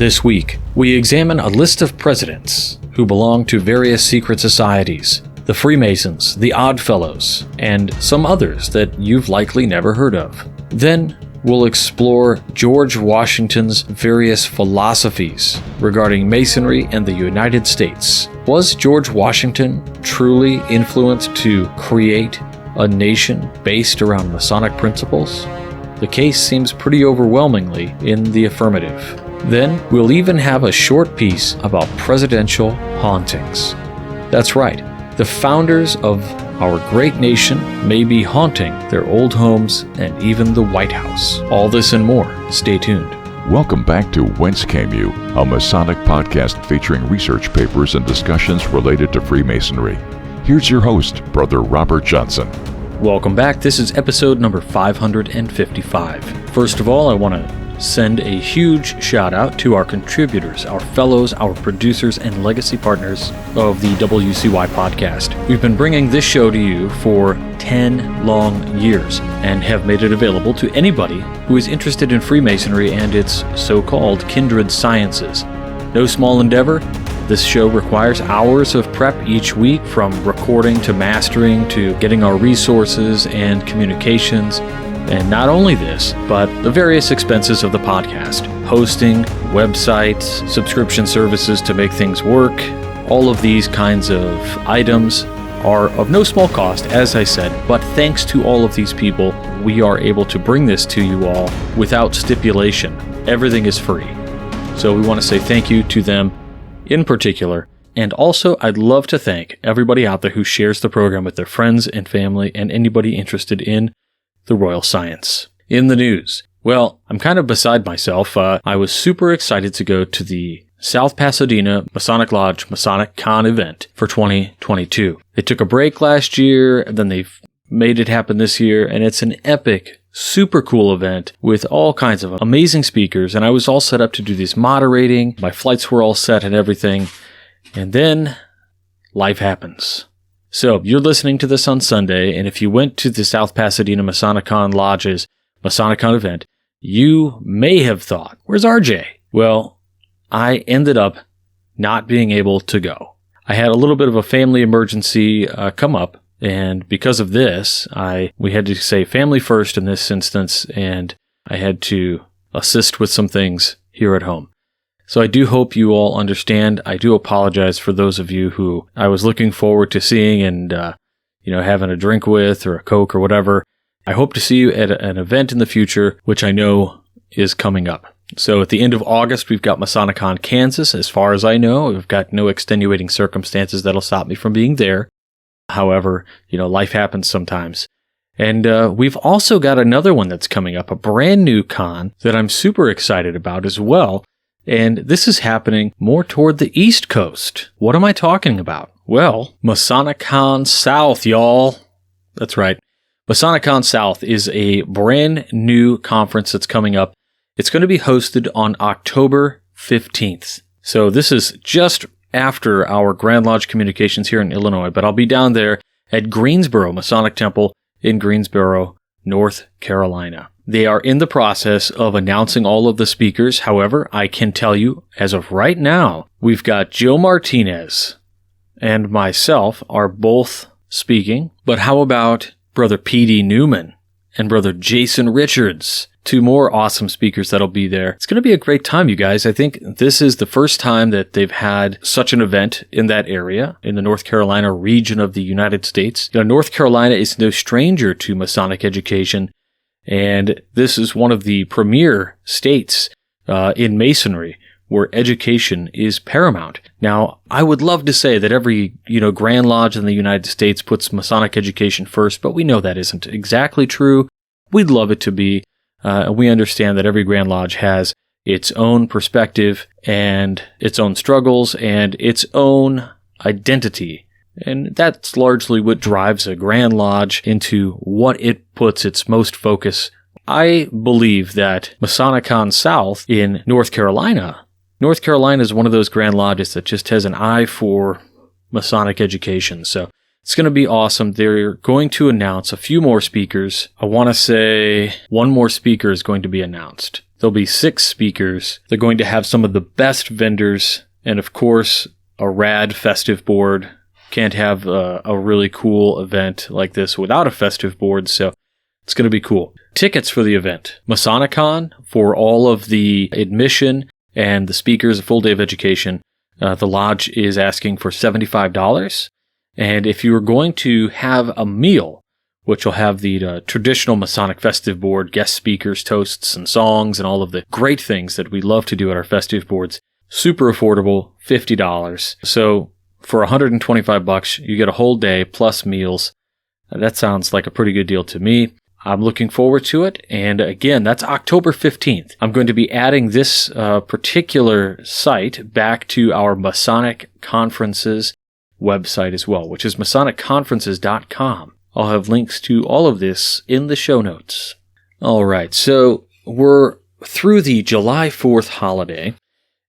This week, we examine a list of presidents who belong to various secret societies, the Freemasons, the Oddfellows, and some others that you've likely never heard of. Then, we'll explore George Washington's various philosophies regarding Masonry and the United States. Was George Washington truly influenced to create a nation based around Masonic principles? The case seems pretty overwhelmingly in the affirmative. Then, we'll even have a short piece about presidential hauntings. That's right, the founders of our great nation may be haunting their old homes and even the White House. All this and more. Stay tuned. Welcome back to Whence Came You, a Masonic podcast featuring research papers and discussions related to Freemasonry. Here's your host, Brother Robert Johnson. Welcome back. This is episode number 555. First of all, I want to send a huge shout out to our contributors, our fellows, our producers, and legacy partners of the WCY podcast. We've been bringing this show to you for 10 long years and have made it available to anybody who is interested in Freemasonry and its so-called kindred sciences. No small endeavor. This show requires hours of prep each week, from recording to mastering to getting our resources and communications. And not only this, but the various expenses of the podcast: hosting, websites, subscription services to make things work. All of these kinds of items are of no small cost, as I said, but thanks to all of these people, we are able to bring this to you all without stipulation. Everything is free. So we want to say thank you to them in particular. And also, I'd love to thank everybody out there who shares the program with their friends and family and anybody interested in the Royal Science. In the news, well, I'm kind of beside myself. I was super excited to go to the South Pasadena Masonic Lodge Masonic Con event for 2022. They took a break last year, and then they've made it happen this year, and it's an epic, super cool event with all kinds of amazing speakers, and I was all set up to do this moderating. My flights were all set and everything, and then life happens. So, you're listening to this on Sunday, and if you went to the South Pasadena Masonicon Lodge's Masonicon event, you may have thought, where's RJ? Well, I ended up not being able to go. I had a little bit of a family emergency come up, and because of this, we had to say family first in this instance, and I had to assist with some things here at home. So I do hope you all understand. I do apologize for those of you who I was looking forward to seeing and, having a drink with or a Coke or whatever. I hope to see you at an event in the future, which I know is coming up. So at the end of August, we've got Masonicon Kansas. As far as I know, we've got no extenuating circumstances that'll stop me from being there. However, life happens sometimes. And we've also got another one that's coming up, a brand new con that I'm super excited about as well. And this is happening more toward the East Coast. What am I talking about? Well, Masonicon South, y'all. That's right. Masonicon South is a brand new conference that's coming up. It's going to be hosted on October 15th. So this is just after our Grand Lodge communications here in Illinois, but I'll be down there at Greensboro Masonic Temple in Greensboro, North Carolina. They are in the process of announcing all of the speakers. However, I can tell you, as of right now, we've got Joe Martinez and myself are both speaking. But how about Brother P.D. Newman and Brother Jason Richards? Two more awesome speakers that'll be there. It's going to be a great time, you guys. I think this is the first time that they've had such an event in that area, in the North Carolina region of the United States. North Carolina is no stranger to Masonic education. And this is one of the premier states in Masonry where education is paramount. Now, I would love to say that every, Grand Lodge in the United States puts Masonic education first, but we know that isn't exactly true. We'd love it to be. We understand that every Grand Lodge has its own perspective and its own struggles and its own identity. And that's largely what drives a Grand Lodge into what it puts its most focus. I believe that Masonicon South in North Carolina is one of those Grand Lodges that just has an eye for Masonic education. So it's going to be awesome. They're going to announce a few more speakers. I want to say one more speaker is going to be announced. There'll be 6 speakers. They're going to have some of the best vendors, and of course, a rad festive board. Can't have a really cool event like this without a festive board, so it's going to be cool. Tickets for the event. Masonicon for all of the admission and the speakers, a full day of education. The lodge is asking for $75. And if you are going to have a meal, which will have the traditional Masonic festive board, guest speakers, toasts, and songs, and all of the great things that we love to do at our festive boards, super affordable, $50. So for $125, you get a whole day plus meals. That sounds like a pretty good deal to me. I'm looking forward to it. And again, that's October 15th. I'm going to be adding this particular site back to our Masonic Conferences website as well, which is MasonicConferences.com. I'll have links to all of this in the show notes. All right, so we're through the July 4th holiday,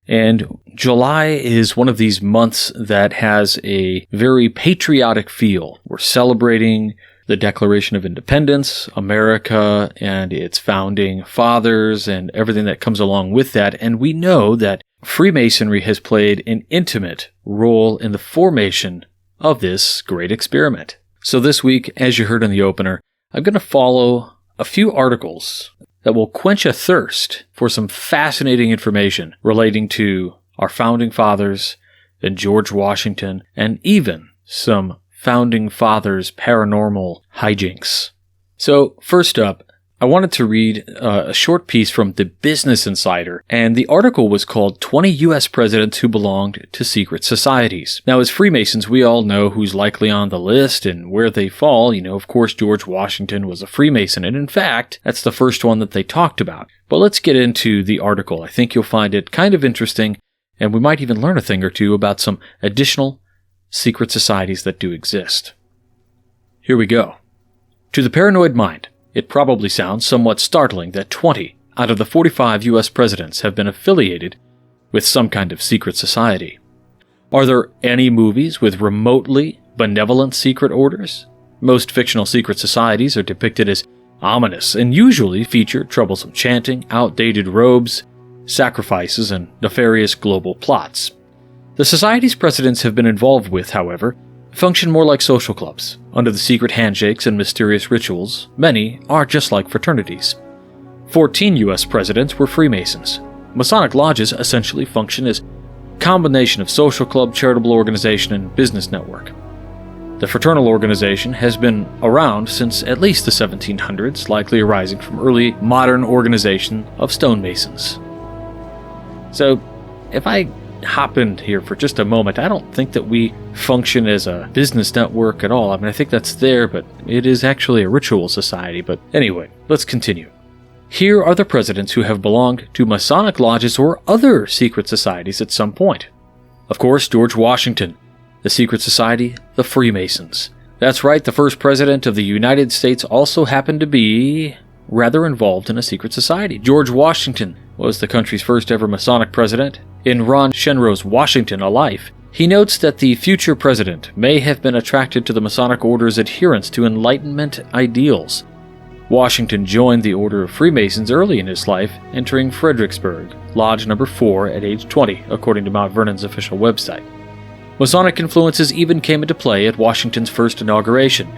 and July is one of these months that has a very patriotic feel. We're celebrating the Declaration of Independence, America, and its founding fathers, and everything that comes along with that, and we know that Freemasonry has played an intimate role in the formation of this great experiment. So this week, as you heard in the opener, I'm going to follow a few articles that will quench a thirst for some fascinating information relating to our founding fathers and George Washington, and even some founding fathers paranormal hijinks. So first up, I wanted to read a short piece from the Business Insider, and the article was called 20 U.S. Presidents Who Belonged to Secret Societies. Now, as Freemasons, we all know who's likely on the list and where they fall. Of course, George Washington was a Freemason, and in fact, that's the first one that they talked about. But let's get into the article. I think you'll find it kind of interesting, and we might even learn a thing or two about some additional secret societies that do exist. Here we go. To the paranoid mind, it probably sounds somewhat startling that 20 out of the 45 U.S. presidents have been affiliated with some kind of secret society. Are there any movies with remotely benevolent secret orders? Most fictional secret societies are depicted as ominous and usually feature troublesome chanting, outdated robes, sacrifices, and nefarious global plots. The societies presidents have been involved with, however, function more like social clubs. Under the secret handshakes and mysterious rituals, many are just like fraternities. 14 U.S. presidents were Freemasons. Masonic lodges essentially function as a combination of social club, charitable organization, and business network. The fraternal organization has been around since at least the 1700s, likely arising from early modern organization of stonemasons. So, if I hop in here for just a moment, I don't think that we function as a business network at all. I think that's there, but it is actually a ritual society. But anyway, let's continue. Here are the presidents who have belonged to Masonic lodges or other secret societies at some point. Of course, George Washington, the secret society, the Freemasons. That's right, the first president of the United States also happened to be rather involved in a secret society. George Washington was the country's first ever Masonic president. In Ron Shenroe's Washington, A Life, he notes that the future president may have been attracted to the Masonic Order's adherence to Enlightenment ideals. Washington joined the Order of Freemasons early in his life, entering Fredericksburg, Lodge number 4 at age 20, according to Mount Vernon's official website. Masonic influences even came into play at Washington's first inauguration.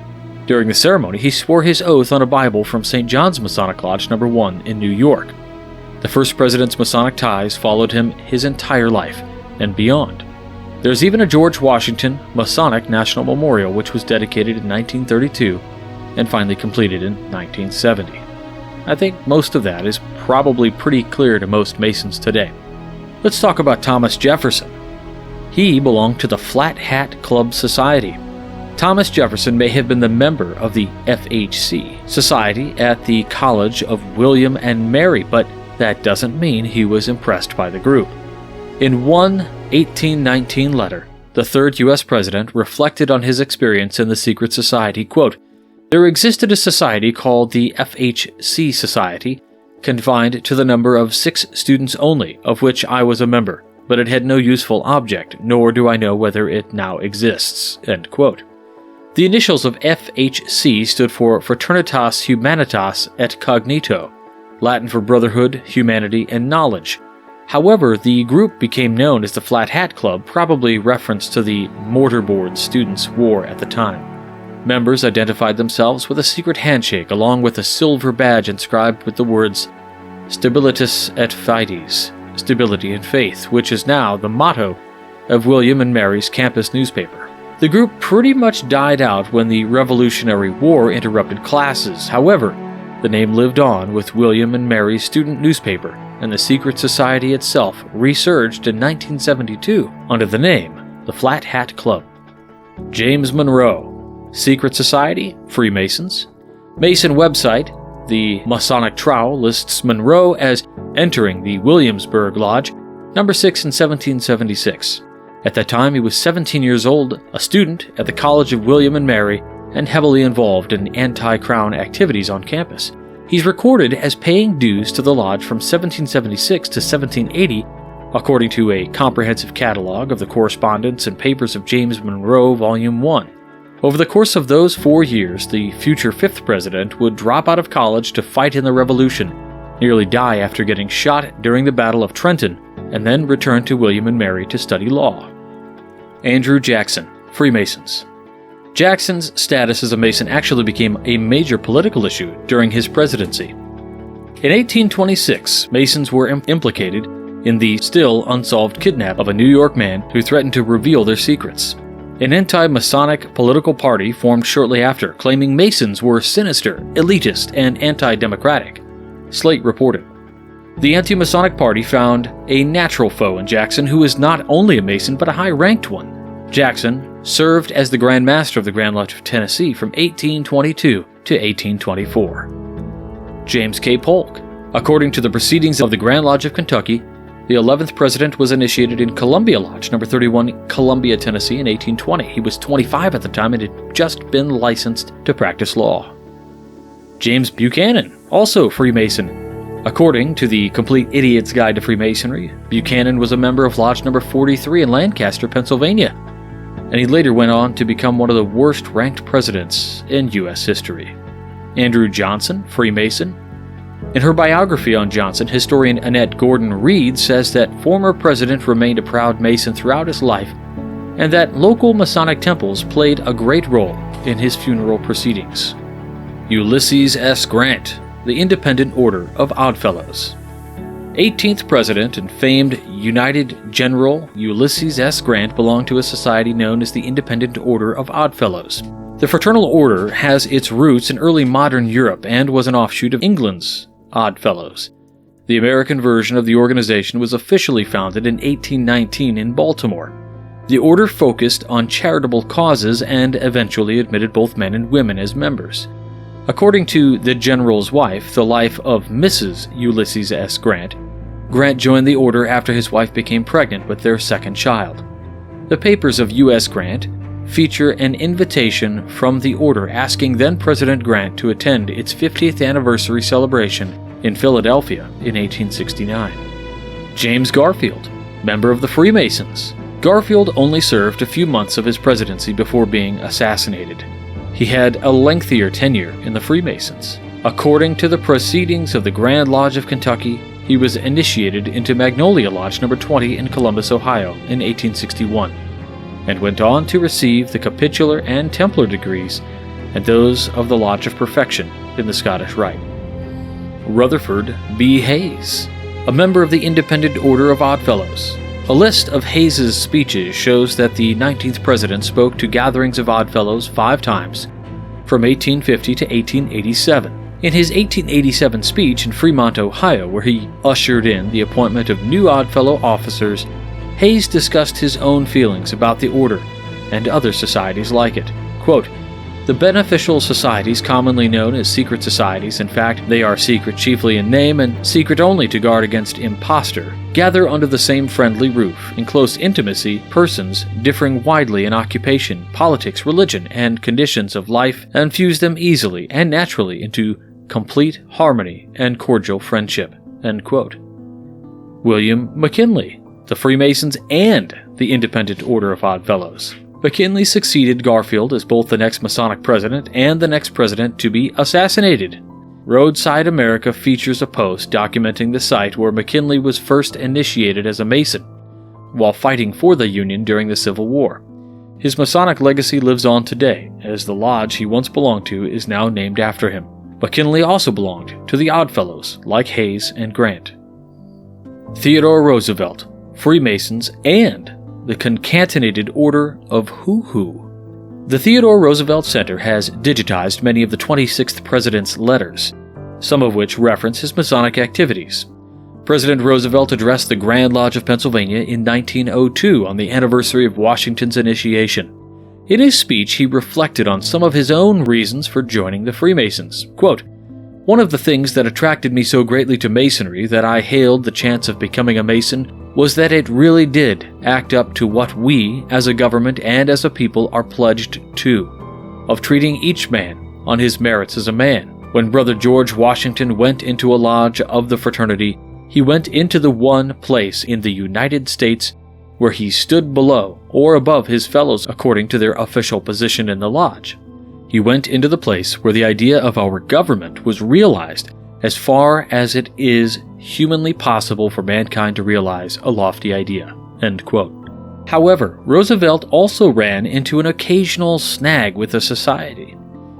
During the ceremony, he swore his oath on a Bible from St. John's Masonic Lodge number 1 in New York. The first president's Masonic ties followed him his entire life and beyond. There's even a George Washington Masonic National Memorial, which was dedicated in 1932 and finally completed in 1970. I think most of that is probably pretty clear to most Masons today. Let's talk about Thomas Jefferson. He belonged to the Flat Hat Club Society. Thomas Jefferson may have been the member of the FHC Society at the College of William and Mary, but that doesn't mean he was impressed by the group. In one 1819 letter, the third U.S. president reflected on his experience in the secret society, quote, "There existed a society called the FHC Society, confined to the number of 6 students only, of which I was a member, but it had no useful object, nor do I know whether it now exists." End quote. The initials of FHC stood for Fraternitas Humanitas et Cognito, Latin for brotherhood, humanity, and knowledge. However, the group became known as the Flat Hat Club, probably reference to the mortarboard students wore at the time. Members identified themselves with a secret handshake along with a silver badge inscribed with the words Stabilitas et Fides, stability and faith, which is now the motto of William and Mary's campus newspaper. The group pretty much died out when the Revolutionary War interrupted classes. However, the name lived on with William and Mary's student newspaper, and the secret society itself resurged in 1972 under the name the Flat Hat Club. James Monroe. Secret Society, Freemasons. Mason website, the Masonic Trowel, lists Monroe as entering the Williamsburg Lodge, number 6 in 1776. At that time, he was 17 years old, a student at the College of William and Mary, and heavily involved in anti-crown activities on campus. He's recorded as paying dues to the lodge from 1776 to 1780, according to a comprehensive catalog of the correspondence and papers of James Monroe, Volume 1. Over the course of those 4 years, the future 5th president would drop out of college to fight in the Revolution, nearly die after getting shot during the Battle of Trenton, and then return to William and Mary to study law. Andrew Jackson, Freemasons. Jackson's status as a Mason actually became a major political issue during his presidency. In 1826, Masons were implicated in the still unsolved kidnap of a New York man who threatened to reveal their secrets. An anti-Masonic political party formed shortly after, claiming Masons were sinister, elitist, and anti-democratic. Slate reported. The anti-Masonic party found a natural foe in Jackson, who was not only a Mason but a high-ranked one. Jackson served as the Grand Master of the Grand Lodge of Tennessee from 1822 to 1824. James K. Polk. According to the Proceedings of the Grand Lodge of Kentucky, the 11th president was initiated in Columbia Lodge, number 31, Columbia, Tennessee, in 1820. He was 25 at the time and had just been licensed to practice law. James Buchanan, also Freemason. According to the Complete Idiot's Guide to Freemasonry, Buchanan was a member of Lodge number 43 in Lancaster, Pennsylvania, and he later went on to become one of the worst-ranked presidents in U.S. history. Andrew Johnson, Freemason. In her biography on Johnson, historian Annette Gordon Reed says that former president remained a proud Mason throughout his life, and that local Masonic temples played a great role in his funeral proceedings. Ulysses S. Grant, the Independent Order of Oddfellows. 18th President and famed United General Ulysses S. Grant belonged to a society known as the Independent Order of Oddfellows. The fraternal order has its roots in early modern Europe and was an offshoot of England's Oddfellows. The American version of the organization was officially founded in 1819 in Baltimore. The order focused on charitable causes and eventually admitted both men and women as members. According to the General's wife, the life of Mrs. Ulysses S. Grant, Grant joined the order after his wife became pregnant with their second child. The papers of U.S. Grant feature an invitation from the order asking then-President Grant to attend its 50th anniversary celebration in Philadelphia in 1869. James Garfield, member of the Freemasons. Garfield only served a few months of his presidency before being assassinated. He had a lengthier tenure in the Freemasons. According to the Proceedings of the Grand Lodge of Kentucky, he was initiated into Magnolia Lodge number 20 in Columbus, Ohio in 1861, and went on to receive the Capitular and Templar degrees and those of the Lodge of Perfection in the Scottish Rite. Rutherford B. Hayes, a member of the Independent Order of Oddfellows. A list of Hayes's speeches shows that the 19th president spoke to gatherings of Oddfellows 5 times, from 1850 to 1887. In his 1887 speech in Fremont, Ohio, where he ushered in the appointment of new Oddfellow officers, Hayes discussed his own feelings about the order and other societies like it. Quote, "The beneficial societies, commonly known as secret societies, in fact, they are secret chiefly in name and secret only to guard against impostor, gather under the same friendly roof, in close intimacy, persons differing widely in occupation, politics, religion, and conditions of life, and fuse them easily and naturally into complete harmony and cordial friendship." End quote. William McKinley, the Freemasons and the Independent Order of Oddfellows. McKinley succeeded Garfield as both the next Masonic president and the next president to be assassinated. Roadside America features a post documenting the site where McKinley was first initiated as a Mason, while fighting for the Union during the Civil War. His Masonic legacy lives on today, as the lodge he once belonged to is now named after him. McKinley also belonged to the Oddfellows, like Hayes and Grant. Theodore Roosevelt, Freemasons, and the Concatenated Order of Who. The Theodore Roosevelt Center has digitized many of the 26th president's letters, some of which reference his Masonic activities. President Roosevelt addressed the Grand Lodge of Pennsylvania in 1902 on the anniversary of Washington's initiation. In his speech, he reflected on some of his own reasons for joining the Freemasons. Quote, "One of the things that attracted me so greatly to Masonry that I hailed the chance of becoming a Mason was that it really did act up to what we, as a government and as a people, are pledged to, of treating each man on his merits as a man. When Brother George Washington went into a lodge of the fraternity, he went into the one place in the United States where he stood below or above his fellows according to their official position in the lodge. He went into the place where the idea of our government was realized as far as it is humanly possible for mankind to realize a lofty idea." End quote. However, Roosevelt also ran into an occasional snag with the society.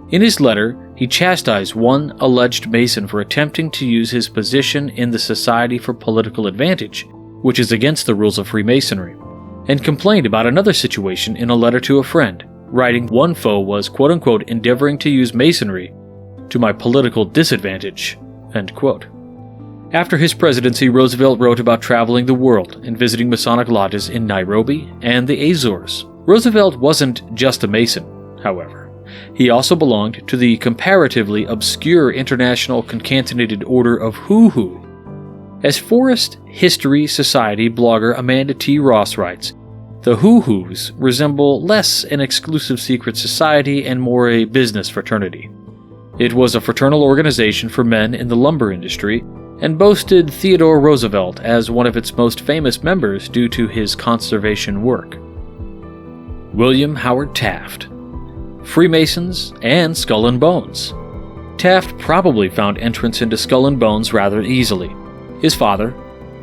In his letter, he chastised one alleged Mason for attempting to use his position in the society for political advantage, which is against the rules of Freemasonry, and complained about another situation in a letter to a friend, writing one foe was quote-unquote endeavoring to use Masonry to my political disadvantage. End quote. After his presidency, Roosevelt wrote about traveling the world and visiting Masonic lodges in Nairobi and the Azores. Roosevelt wasn't just a Mason, however. He also belonged to the comparatively obscure International Concatenated Order of Who. As Forest History Society blogger Amanda T. Ross writes, the Who's resemble less an exclusive secret society and more a business fraternity. It was a fraternal organization for men in the lumber industry and boasted Theodore Roosevelt as one of its most famous members due to his conservation work. William Howard Taft, Freemasons and Skull and Bones. Taft probably found entrance into Skull and Bones rather easily. His father,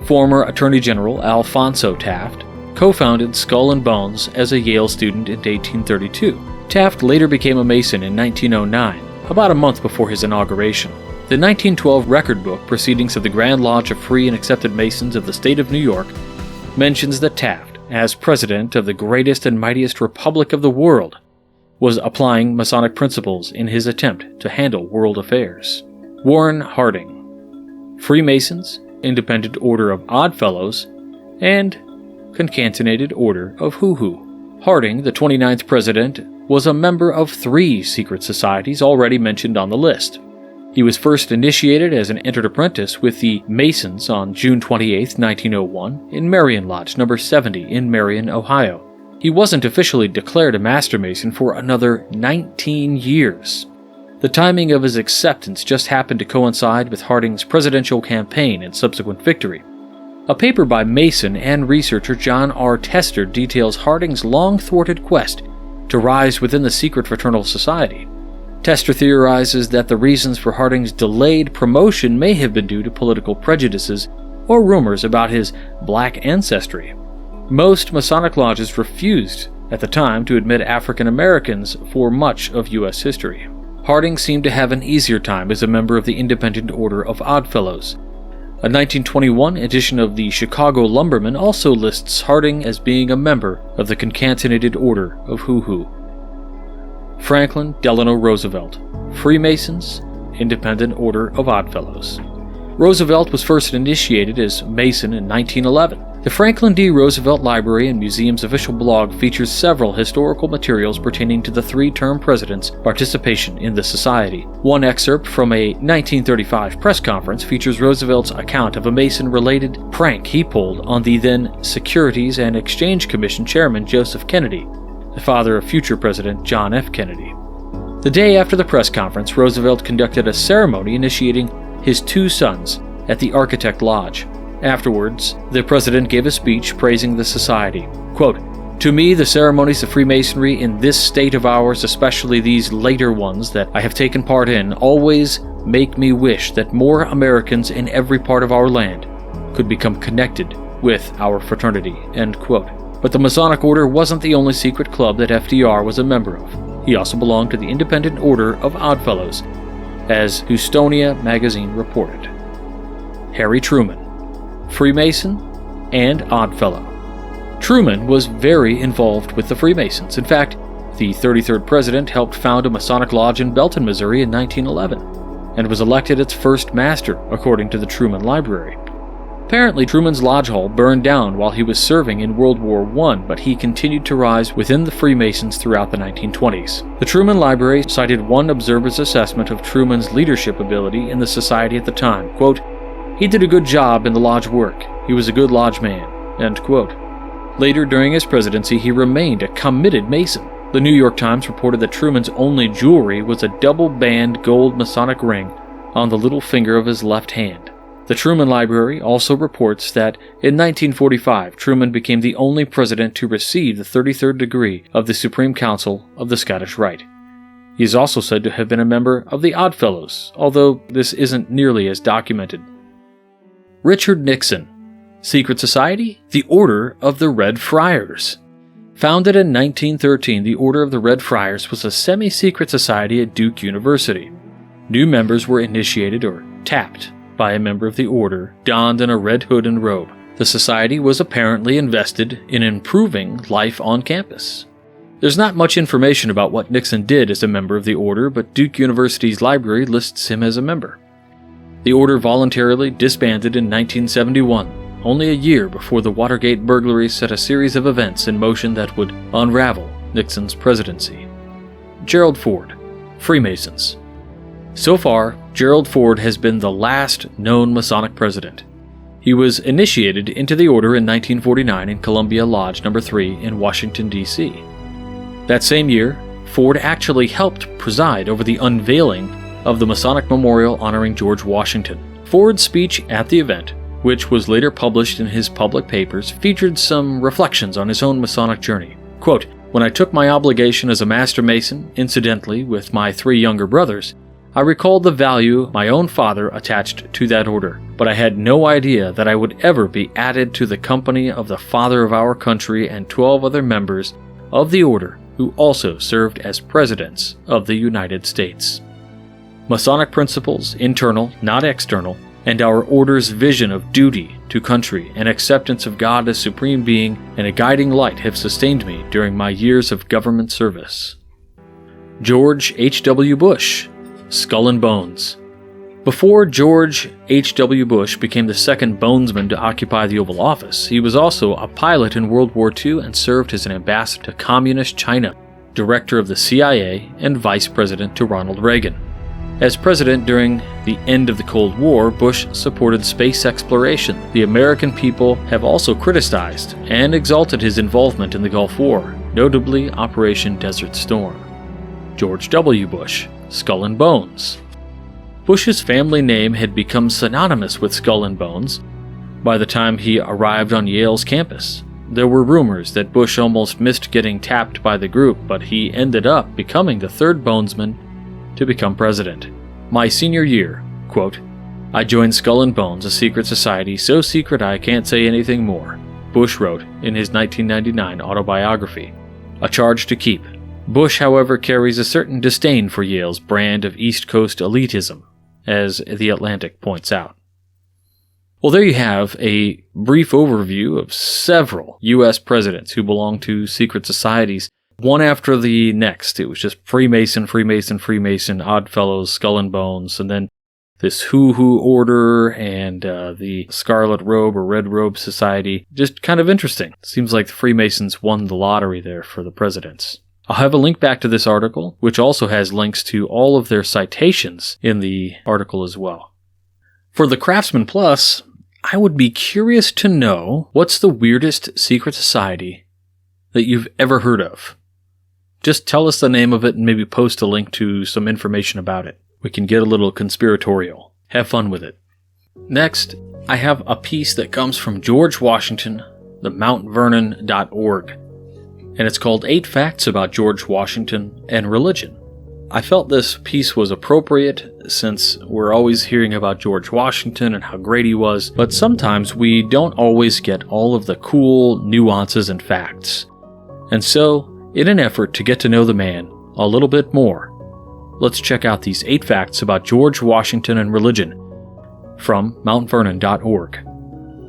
former Attorney General Alphonso Taft, co-founded Skull and Bones as a Yale student in 1832. Taft later became a Mason in 1909, about a month before his inauguration. The 1912 record book, Proceedings of the Grand Lodge of Free and Accepted Masons of the State of New York, mentions that Taft, as president of the greatest and mightiest republic of the world, was applying Masonic principles in his attempt to handle world affairs. Warren Harding, Freemasons, Independent Order of Oddfellows, and Concatenated Order of Who. Harding, the 29th president, was a member of 3 secret societies already mentioned on the list. He was first initiated as an entered apprentice with the Masons on June 28, 1901, in Marion Lodge No. 70 in Marion, Ohio. He wasn't officially declared a Master Mason for another 19 years. The timing of his acceptance just happened to coincide with Harding's presidential campaign and subsequent victory. A paper by Mason and researcher John R. Tester details Harding's long-thwarted quest to rise within the secret fraternal society. Tester theorizes that the reasons for Harding's delayed promotion may have been due to political prejudices or rumors about his black ancestry. Most Masonic lodges refused at the time to admit African Americans for much of U.S. history. Harding seemed to have an easier time as a member of the Independent Order of Oddfellows. A 1921 edition of the Chicago Lumberman also lists Harding as being a member of the Concatenated Order of Who. Franklin Delano Roosevelt, Freemasons, Independent Order of Oddfellows. Roosevelt was first initiated as Mason in 1911. The Franklin D. Roosevelt Library and Museum's official blog features several historical materials pertaining to the 3-term president's participation in the society. One excerpt from a 1935 press conference features Roosevelt's account of a Mason-related prank he pulled on the then Securities and Exchange Commission chairman Joseph Kennedy, the father of future President John F. Kennedy. The day after the press conference, Roosevelt conducted a ceremony initiating his 2 sons at the Architect Lodge. Afterwards, the president gave a speech praising the society. Quote, "To me, the ceremonies of Freemasonry in this state of ours, especially these later ones that I have taken part in, always make me wish that more Americans in every part of our land could become connected with our fraternity," end quote. But the Masonic Order wasn't the only secret club that FDR was a member of. He also belonged to the Independent Order of Oddfellows, as Houstonia magazine reported. Harry Truman, Freemason and Oddfellow. Truman was very involved with the Freemasons. In fact, the 33rd president helped found a Masonic lodge in Belton, Missouri in 1911, and was elected its first master, according to the Truman Library. Apparently, Truman's lodge hall burned down while he was serving in World War I, but he continued to rise within the Freemasons throughout the 1920s. The Truman Library cited one observer's assessment of Truman's leadership ability in the society at the time. Quote, "He did a good job in the lodge work. He was a good lodge man," end quote. Later during his presidency, he remained a committed Mason. The New York Times reported that Truman's only jewelry was a double-band gold Masonic ring on the little finger of his left hand. The Truman Library also reports that in 1945, Truman became the only president to receive the 33rd degree of the Supreme Council of the Scottish Rite. He is also said to have been a member of the Oddfellows, although this isn't nearly as documented. Richard Nixon. Secret Society? The Order of the Red Friars. Founded in 1913, the Order of the Red Friars was a semi-secret society at Duke University. New members were initiated or tapped by a member of the order, donned in a red hood and robe. The society was apparently invested in improving life on campus. There's not much information about what Nixon did as a member of the order, but Duke University's library lists him as a member. The order voluntarily disbanded in 1971, only a year before the Watergate burglaries set a series of events in motion that would unravel Nixon's presidency. Gerald Ford, Freemasons. So far, Gerald Ford has been the last known Masonic president. He was initiated into the order in 1949 in Columbia Lodge No. 3 in Washington, D.C. That same year, Ford actually helped preside over the unveiling of the Masonic Memorial honoring George Washington. Ford's speech at the event, which was later published in his public papers, featured some reflections on his own Masonic journey. Quote, "When I took my obligation as a Master Mason, incidentally with my 3 younger brothers, I recalled the value my own father attached to that order, but I had no idea that I would ever be added to the company of the father of our country and 12 other members of the order who also served as presidents of the United States. Masonic principles, internal, not external, and our order's vision of duty to country and acceptance of God as supreme being and a guiding light have sustained me during my years of government service." George H.W. Bush, Skull and Bones. Before George H.W. Bush became the second bonesman to occupy the Oval Office, he was also a pilot in World War II and served as an ambassador to Communist China, director of the CIA, and vice president to Ronald Reagan. As president during the end of the Cold War, Bush supported space exploration. The American people have also criticized and exalted his involvement in the Gulf War, notably Operation Desert Storm. George W. Bush, Skull and Bones. Bush's family name had become synonymous with Skull and Bones by the time he arrived on Yale's campus. There were rumors that Bush almost missed getting tapped by the group, but he ended up becoming the 3rd bonesman to become president. My senior year, quote, "I joined Skull and Bones, a secret society so secret I can't say anything more," Bush wrote in his 1999 autobiography. A charge to keep. Bush, however, carries a certain disdain for Yale's brand of East Coast elitism, as The Atlantic points out. Well, there you have a brief overview of several U.S. presidents who belong to secret societies, one after the next. It was just Freemason, Freemason, Freemason, Oddfellows, Skull and Bones, and then this Who Order and the Scarlet Robe or Red Robe Society. Just kind of interesting. Seems like the Freemasons won the lottery there for the presidents. I'll have a link back to this article, which also has links to all of their citations in the article as well. For the Craftsman Plus, I would be curious to know what's the weirdest secret society that you've ever heard of. Just tell us the name of it and maybe post a link to some information about it. We can get a little conspiratorial. Have fun with it. Next, I have a piece that comes from George Washington, the mountvernon.org. And it's called 8 Facts About George Washington and Religion. I felt this piece was appropriate since we're always hearing about George Washington and how great he was, but sometimes we don't always get all of the cool nuances and facts. And so, in an effort to get to know the man a little bit more, let's check out these 8 facts about George Washington and religion from mountvernon.org.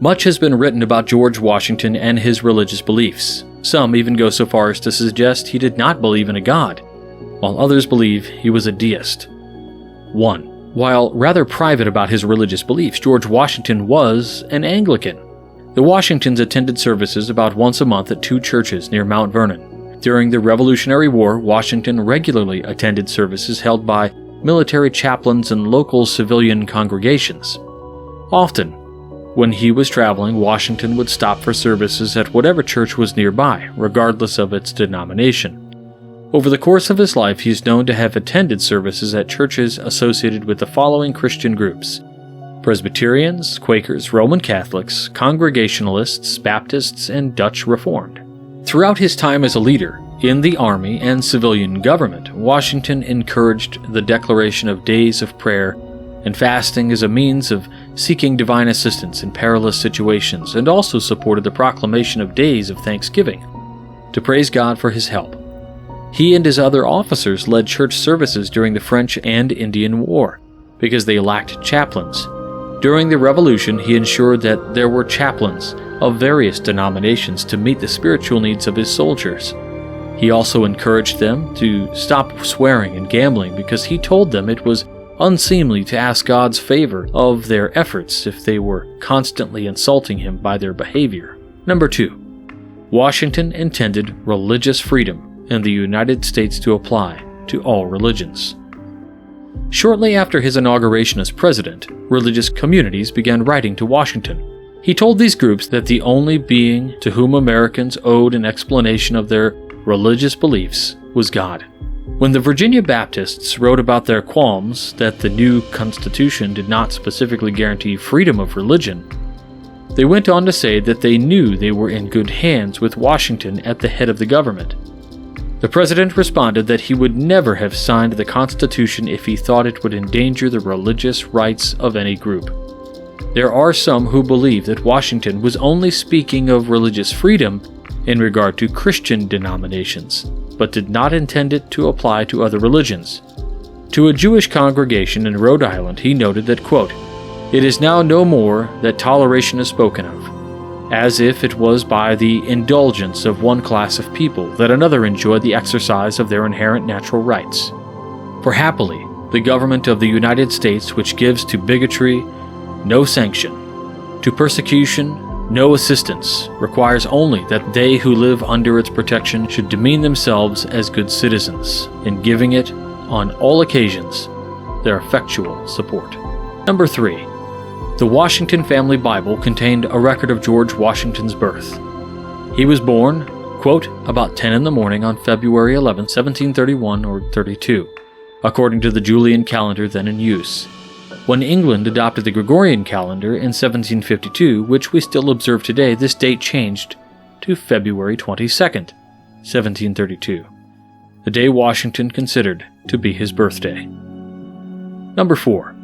Much has been written about George Washington and his religious beliefs. Some even go so far as to suggest he did not believe in a god, while others believe he was a deist. 1. While rather private about his religious beliefs, George Washington was an Anglican. The Washingtons attended services about once a month at 2 churches near Mount Vernon. During the Revolutionary War, Washington regularly attended services held by military chaplains and local civilian congregations. Often, when he was traveling, Washington would stop for services at whatever church was nearby, regardless of its denomination. Over the course of his life, he is known to have attended services at churches associated with the following Christian groups: Presbyterians, Quakers, Roman Catholics, Congregationalists, Baptists, and Dutch Reformed. Throughout his time as a leader in the army and civilian government, Washington encouraged the declaration of days of prayer and fasting as a means of seeking divine assistance in perilous situations, and also supported the proclamation of days of thanksgiving to praise God for his help. He and his other officers led church services during the French and Indian War because they lacked chaplains. During the Revolution, he ensured that there were chaplains of various denominations to meet the spiritual needs of his soldiers. He also encouraged them to stop swearing and gambling because he told them it was unseemly to ask God's favor of their efforts if they were constantly insulting him by their behavior. Number 2. Washington intended religious freedom in the United States to apply to all religions. Shortly after his inauguration as president, religious communities began writing to Washington. He told these groups that the only being to whom Americans owed an explanation of their religious beliefs was God. When the Virginia Baptists wrote about their qualms that the new Constitution did not specifically guarantee freedom of religion, they went on to say that they knew they were in good hands with Washington at the head of the government. The president responded that he would never have signed the Constitution if he thought it would endanger the religious rights of any group. There are some who believe that Washington was only speaking of religious freedom in regard to Christian denominations, but did not intend it to apply to other religions. To a Jewish congregation in Rhode Island, he noted that, quote, "It is now no more that toleration is spoken of, as if it was by the indulgence of one class of people that another enjoyed the exercise of their inherent natural rights. For happily, the government of the United States, which gives to bigotry no sanction, to persecution no assistance, requires only that they who live under its protection should demean themselves as good citizens, in giving it, on all occasions, their effectual support." Number 3. The Washington Family Bible contained a record of George Washington's birth. He was born, quote, about 10 in the morning on February 11, 1731 or 32, according to the Julian calendar then in use. When England adopted the Gregorian calendar in 1752, which we still observe today, this date changed to February 22nd, 1732, the day Washington considered to be his birthday. Number 4.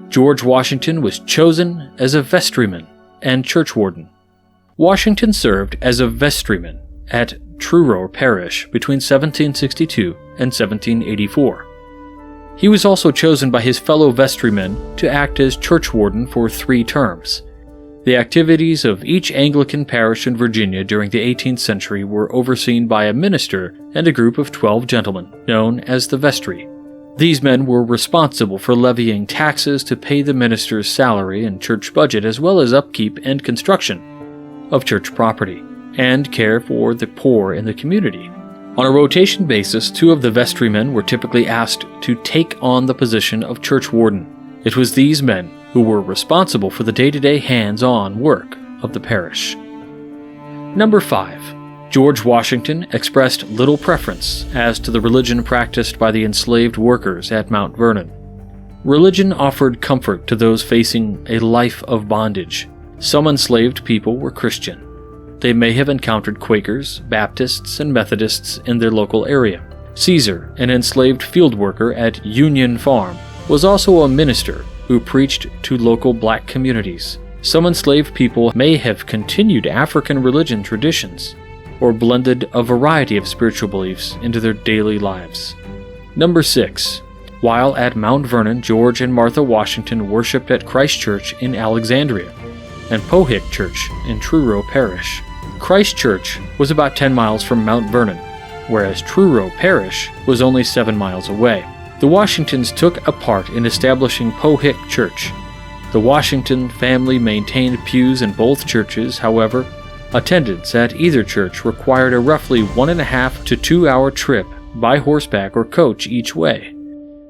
George Washington was chosen as a vestryman and churchwarden. Washington served as a vestryman at Truro Parish between 1762 and 1784. He was also chosen by his fellow vestrymen to act as churchwarden for 3 terms. The activities of each Anglican parish in Virginia during the 18th century were overseen by a minister and a group of 12 gentlemen, known as the vestry. These men were responsible for levying taxes to pay the minister's salary and church budget, as well as upkeep and construction of church property, and care for the poor in the community. On a rotation basis, 2 of the vestrymen were typically asked to take on the position of churchwarden. It was these men who were responsible for the day-to-day hands-on work of the parish. Number 5. George Washington expressed little preference as to the religion practiced by the enslaved workers at Mount Vernon. Religion offered comfort to those facing a life of bondage. Some enslaved people were Christian. They may have encountered Quakers, Baptists, and Methodists in their local area. Caesar, an enslaved field worker at Union Farm, was also a minister who preached to local black communities. Some enslaved people may have continued African religion traditions or blended a variety of spiritual beliefs into their daily lives. Number 6. While at Mount Vernon, George and Martha Washington worshipped at Christ Church in Alexandria and Pohick Church in Truro Parish. Christ Church was about 10 miles from Mount Vernon, whereas Truro Parish was only 7 miles away. The Washingtons took a part in establishing Pohick Church. The Washington family maintained pews in both churches. However, attendance at either church required a roughly 1.5 to 2 hour trip by horseback or coach each way.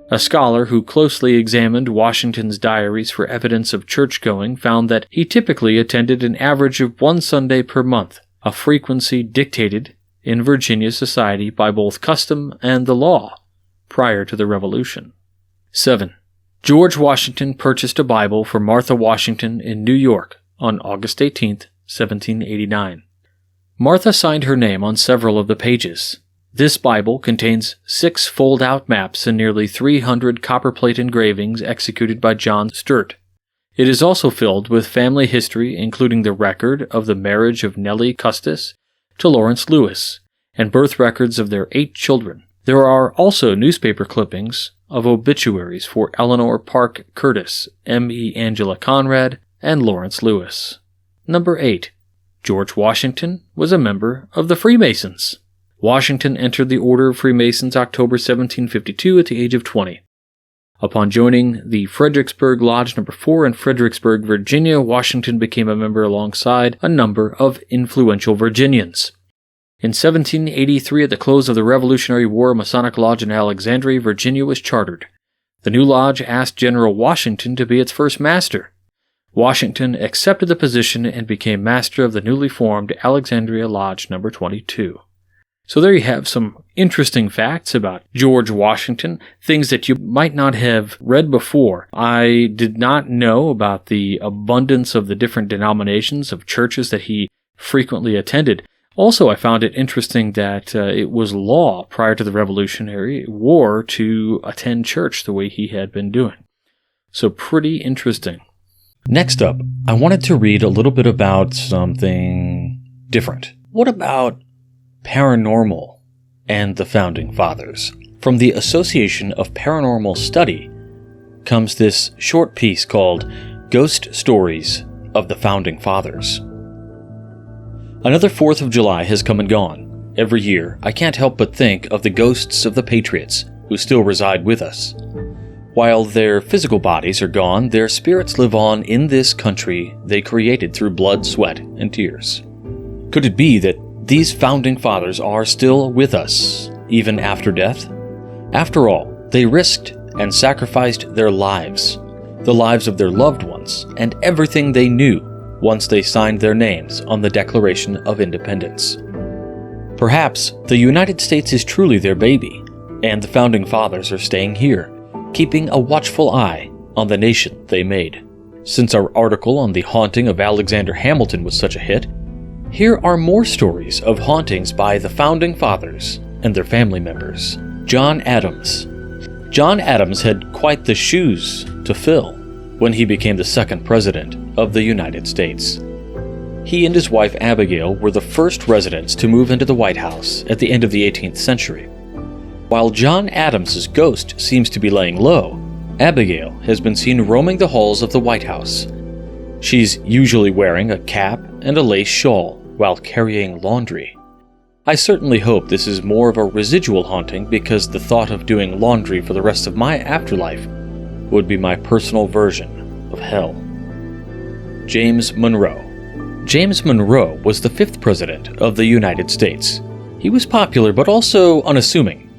A scholar who closely examined Washington's diaries for evidence of church-going found that he typically attended an average of 1 Sunday per month, a frequency dictated in Virginia society by both custom and the law prior to the Revolution. 7. George Washington purchased a Bible for Martha Washington in New York on August 18, 1789. Martha signed her name on several of the pages. This Bible contains 6 fold-out maps and nearly 300 copperplate engravings executed by John Sturt. It is also filled with family history, including the record of the marriage of Nellie Custis to Lawrence Lewis, and birth records of their 8 children. There are also newspaper clippings of obituaries for Eleanor Parke Curtis, M.E. Angela Conrad, and Lawrence Lewis. Number 8. George Washington was a member of the Freemasons. Washington entered the Order of Freemasons October 1752 at the age of 20. Upon joining the Fredericksburg Lodge No. 4 in Fredericksburg, Virginia, Washington became a member alongside a number of influential Virginians. In 1783, at the close of the Revolutionary War, a Masonic lodge in Alexandria, Virginia was chartered. The new lodge asked General Washington to be its first master. Washington accepted the position and became master of the newly formed Alexandria Lodge No. 22. So there you have some interesting facts about George Washington, things that you might not have read before. I did not know about the abundance of the different denominations of churches that he frequently attended. Also, I found it interesting that it was law prior to the Revolutionary War to attend church the way he had been doing. So pretty interesting. Next up, I wanted to read a little bit about something different. What about paranormal and the Founding Fathers? From the Association of Paranormal Study comes this short piece called Ghost Stories of the Founding Fathers. Another 4th of July has come and gone. Every year, I can't help but think of the ghosts of the patriots who still reside with us. While their physical bodies are gone, their spirits live on in this country they created through blood, sweat, and tears. Could it be that these Founding Fathers are still with us, even after death? After all, they risked and sacrificed their lives, the lives of their loved ones, and everything they knew once they signed their names on the Declaration of Independence. Perhaps the United States is truly their baby, and the Founding Fathers are staying here, keeping a watchful eye on the nation they made. Since our article on the haunting of Alexander Hamilton was such a hit, here are more stories of hauntings by the Founding Fathers and their family members. John Adams. John Adams had quite the shoes to fill when he became the 2nd President of the United States. He and his wife Abigail were the first residents to move into the White House at the end of the 18th century. While John Adams's ghost seems to be laying low, Abigail has been seen roaming the halls of the White House. She's usually wearing a cap and a lace shawl while carrying laundry. I certainly hope this is more of a residual haunting, because the thought of doing laundry for the rest of my afterlife would be my personal version of hell. James Monroe. James Monroe was the 5th President of the United States. He was popular but also unassuming.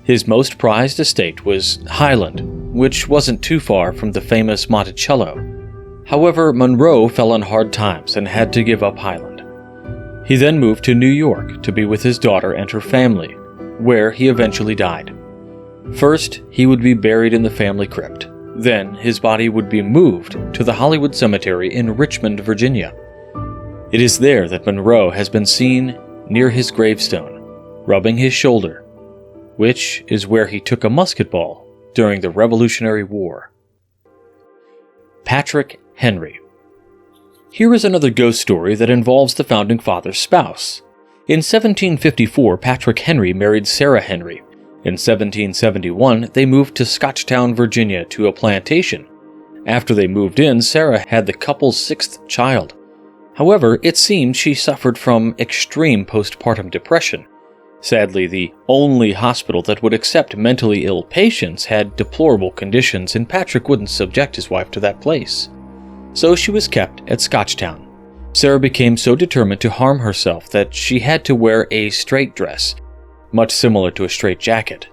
His most prized estate was Highland, which wasn't too far from the famous Monticello. However, Monroe fell on hard times and had to give up Highland. He then moved to New York to be with his daughter and her family, where he eventually died. First, he would be buried in the family crypt. Then, his body would be moved to the Hollywood Cemetery in Richmond, Virginia. It is there that Monroe has been seen near his gravestone, rubbing his shoulder which is where he took a musket ball during the Revolutionary War. Patrick Henry. Here is another ghost story that involves the Founding Fathers' spouse. In 1754, Patrick Henry married Sarah Henry. In 1771, they moved to Scotchtown, Virginia, to a plantation. After they moved in, Sarah had the couple's sixth child. However, it seemed she suffered from extreme postpartum depression. Sadly, the only hospital that would accept mentally ill patients had deplorable conditions, and Patrick wouldn't subject his wife to that place. So she was kept at Scotchtown. Sarah became so determined to harm herself that she had to wear a straight dress, much similar to a straitjacket.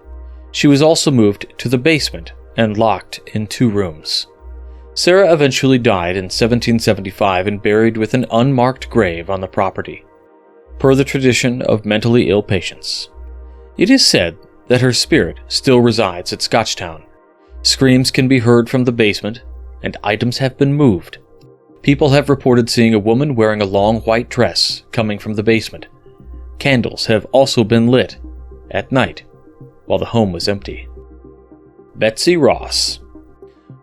She was also moved to the basement and locked in 2 rooms. Sarah eventually died in 1775 and buried with an unmarked grave on the property, per the tradition of mentally ill patients. It is said that her spirit still resides at Scotchtown. Screams can be heard from the basement, and items have been moved. People have reported seeing a woman wearing a long white dress coming from the basement. Candles have also been lit at night while the home was empty. Betsy Ross.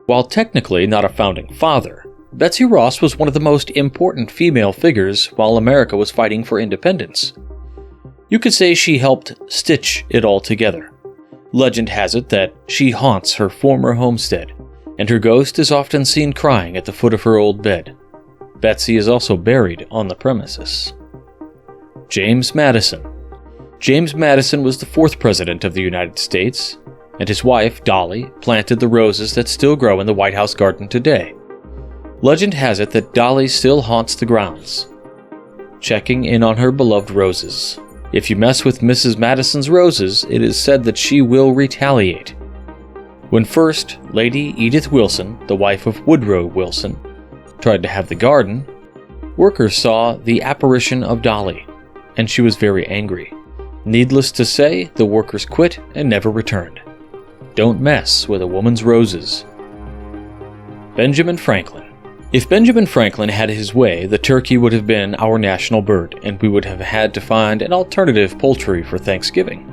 While technically not a founding father, Betsy Ross was one of the most important female figures while America was fighting for independence. You could say she helped stitch it all together. Legend has it that she haunts her former homestead, and her ghost is often seen crying at the foot of her old bed. Betsy is also buried on the premises. James Madison. James Madison was the 4th president of the United States, and his wife, Dolly, planted the roses that still grow in the White House garden today. Legend has it that Dolly still haunts the grounds, checking in on her beloved roses. If you mess with Mrs. Madison's roses, it is said that she will retaliate. When First Lady Edith Wilson, the wife of Woodrow Wilson, tried to have the garden, workers saw the apparition of Dolly, and she was very angry. Needless to say, the workers quit and never returned. Don't mess with a woman's roses. Benjamin Franklin. If Benjamin Franklin had his way, the turkey would have been our national bird, and we would have had to find an alternative poultry for Thanksgiving.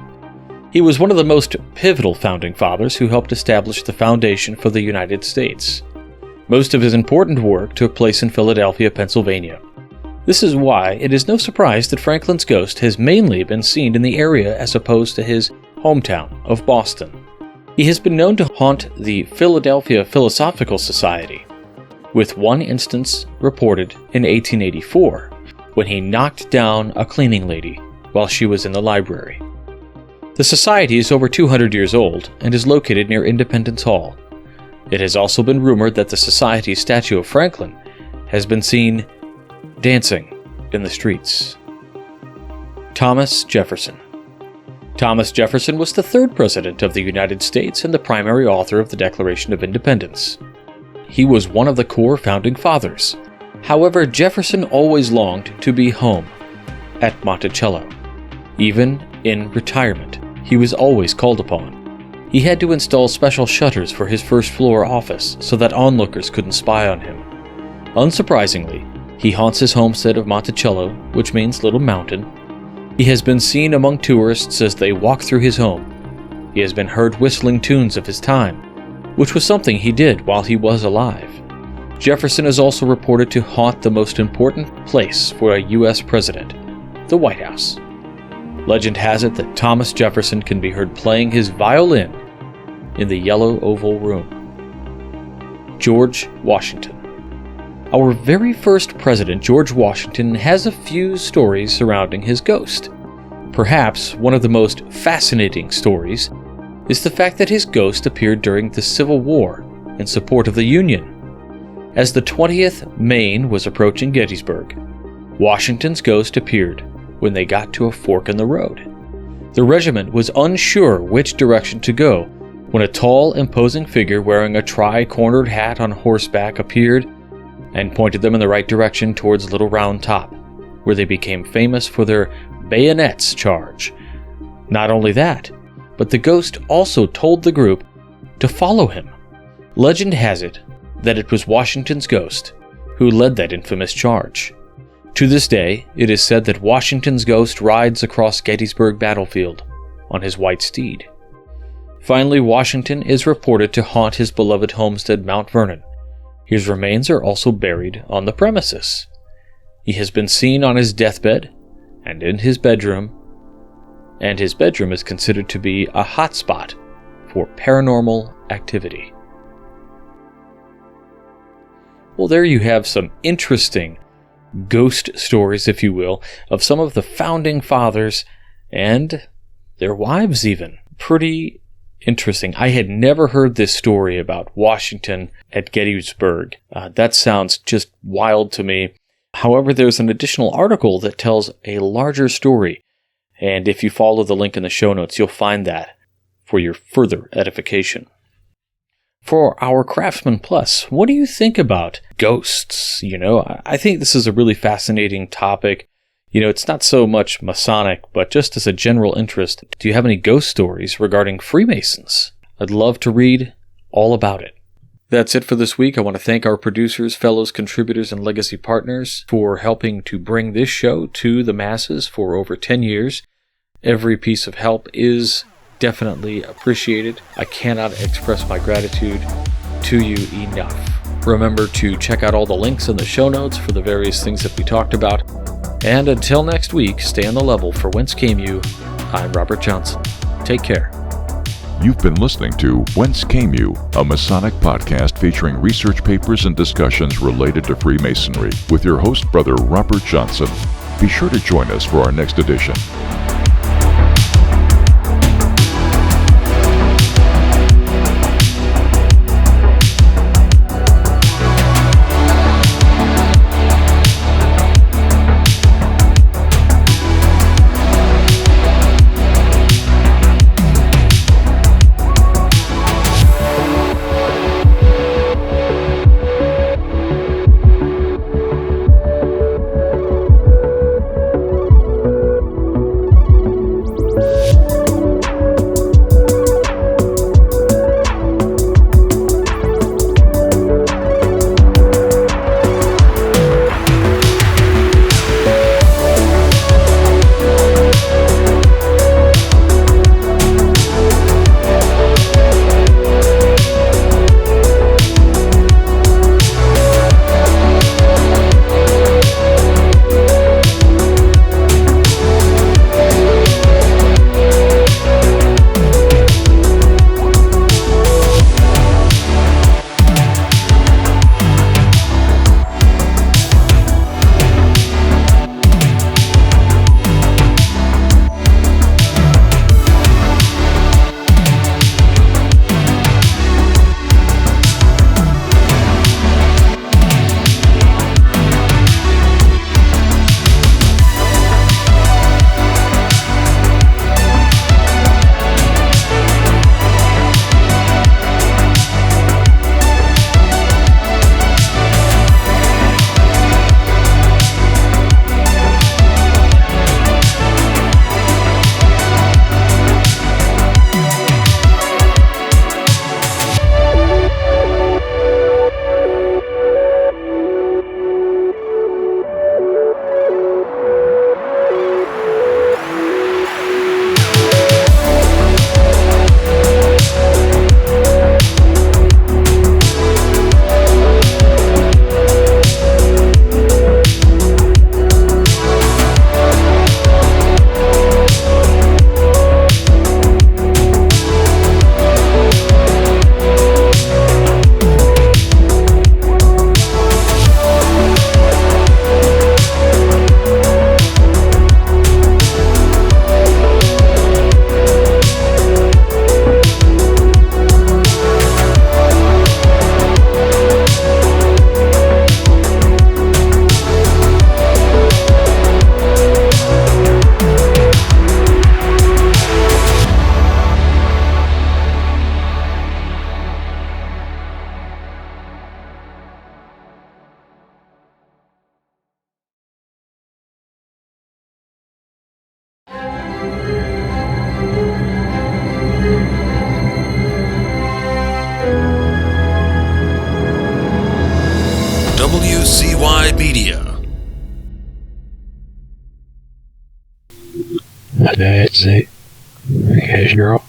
He was one of the most pivotal founding fathers who helped establish the foundation for the United States. Most of his important work took place in Philadelphia, Pennsylvania. This is why it is no surprise that Franklin's ghost has mainly been seen in the area as opposed to his hometown of Boston. He has been known to haunt the Philadelphia Philosophical Society, with one instance reported in 1884, when he knocked down a cleaning lady while she was in the library. The society is over 200 years old and is located near Independence Hall. It has also been rumored that the society's statue of Franklin has been seen dancing in the streets. Thomas Jefferson. Thomas Jefferson was the 3rd president of the United States and the primary author of the Declaration of Independence. He was one of the core founding fathers. However, Jefferson always longed to be home at Monticello. Even in retirement, he was always called upon. He had to install special shutters for his first-floor office so that onlookers couldn't spy on him. Unsurprisingly, he haunts his homestead of Monticello, which means Little Mountain. He has been seen among tourists as they walk through his home. He has been heard whistling tunes of his time, which was something he did while he was alive. Jefferson is also reported to haunt the most important place for a U.S. president, the White House. Legend has it that Thomas Jefferson can be heard playing his violin in the Yellow Oval Room. George Washington. Our very first president, George Washington, has a few stories surrounding his ghost. Perhaps one of the most fascinating stories is the fact that his ghost appeared during the Civil War in support of the Union. As the 20th Maine was approaching Gettysburg, Washington's ghost appeared when they got to a fork in the road. The regiment was unsure which direction to go when a tall, imposing figure wearing a tri-cornered hat on horseback appeared and pointed them in the right direction towards Little Round Top, where they became famous for their bayonets charge. Not only that, but the ghost also told the group to follow him. Legend has it that it was Washington's ghost who led that infamous charge. To this day, it is said that Washington's ghost rides across Gettysburg battlefield on his white steed. Finally, Washington is reported to haunt his beloved homestead, Mount Vernon. His remains are also buried on the premises. He has been seen on his deathbed and in his bedroom, and his bedroom is considered to be a hotspot for paranormal activity. Well, there you have some interesting ghost stories, if you will, of some of the founding fathers and their wives even. Pretty interesting. I had never heard this story about Washington at Gettysburg. That sounds just wild to me. However, there's an additional article that tells a larger story, and if you follow the link in the show notes, you'll find that for your further edification. For our Craftsman Plus, what do you think about ghosts? I think this is a really fascinating topic. It's not so much Masonic, but just as a general interest, do you have any ghost stories regarding Freemasons? I'd love to read all about it. That's it for this week. I want to thank our producers, fellows, contributors, and legacy partners for helping to bring this show to the masses for over 10 years. Every piece of help is definitely appreciated. I cannot express my gratitude to you enough. Remember to check out all the links in the show notes for the various things that we talked about. And until next week, stay on the level. For Whence Came You, I'm Robert Johnson. Take care. You've been listening to Whence Came You, a Masonic podcast featuring research papers and discussions related to Freemasonry with your host, Brother Robert Johnson. Be sure to join us for our next edition. WCY Media. Betsy. Asian girl.